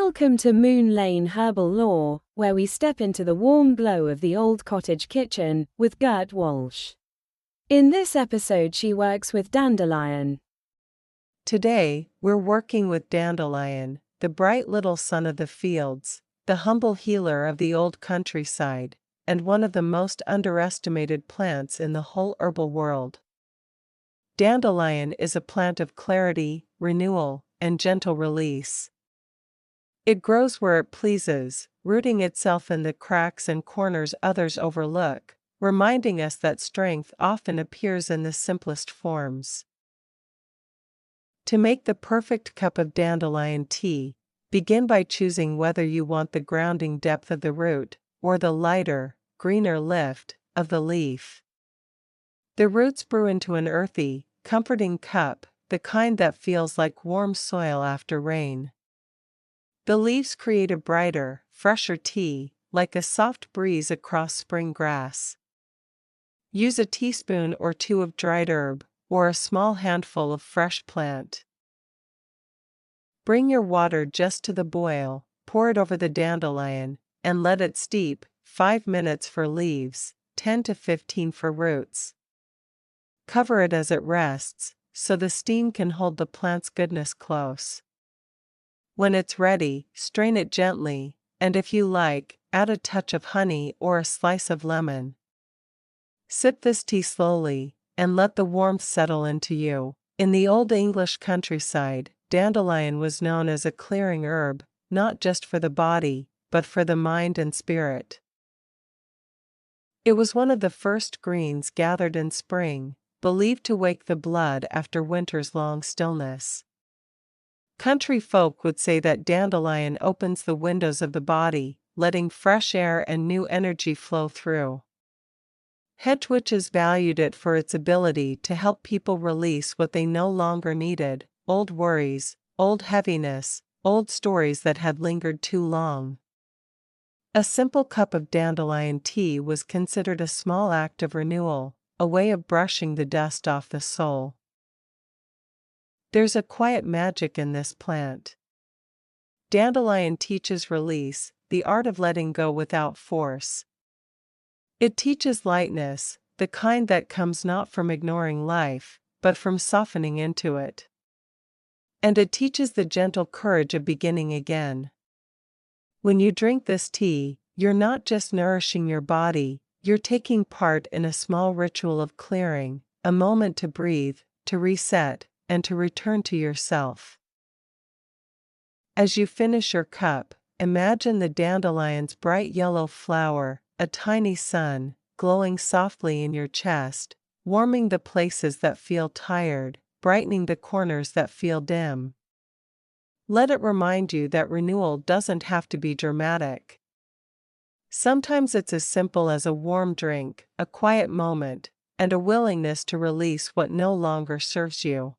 Welcome to Moon Lane Herbal Lore, where we step into the warm glow of the old cottage kitchen with Gert Walsh. In this episode, she works with Dandelion. Today, we're working with Dandelion, the bright little son of the fields, the humble healer of the old countryside, and one of the most underestimated plants in the whole herbal world. Dandelion is a plant of clarity, renewal, and gentle release. It grows where it pleases, rooting itself in the cracks and corners others overlook, reminding us that strength often appears in the simplest forms. To make the perfect cup of dandelion tea, begin by choosing whether you want the grounding depth of the root, or the lighter, greener lift of the leaf. The roots brew into an earthy, comforting cup, the kind that feels like warm soil after rain. The leaves create a brighter, fresher tea, like a soft breeze across spring grass. Use a teaspoon or two of dried herb, or a small handful of fresh plant. Bring your water just to the boil, pour it over the dandelion, and let it steep, 5 minutes for leaves, 10 to 15 for roots. Cover it as it rests, so the steam can hold the plant's goodness close. When it's ready, strain it gently, and if you like, add a touch of honey or a slice of lemon. Sip this tea slowly, and let the warmth settle into you. In the old English countryside, dandelion was known as a clearing herb, not just for the body, but for the mind and spirit. It was one of the first greens gathered in spring, believed to wake the blood after winter's long stillness. Country folk would say that dandelion opens the windows of the body, letting fresh air and new energy flow through. Head witches valued it for its ability to help people release what they no longer needed: old worries, old heaviness, old stories that had lingered too long. A simple cup of dandelion tea was considered a small act of renewal, a way of brushing the dust off the soul. There's a quiet magic in this plant. Dandelion teaches release, the art of letting go without force. It teaches lightness, the kind that comes not from ignoring life, but from softening into it. And it teaches the gentle courage of beginning again. When you drink this tea, you're not just nourishing your body, you're taking part in a small ritual of clearing, a moment to breathe, to reset, and to return to yourself. As you finish your cup, imagine the dandelion's bright yellow flower, a tiny sun, glowing softly in your chest, warming the places that feel tired, brightening the corners that feel dim. Let it remind you that renewal doesn't have to be dramatic. Sometimes it's as simple as a warm drink, a quiet moment, and a willingness to release what no longer serves you.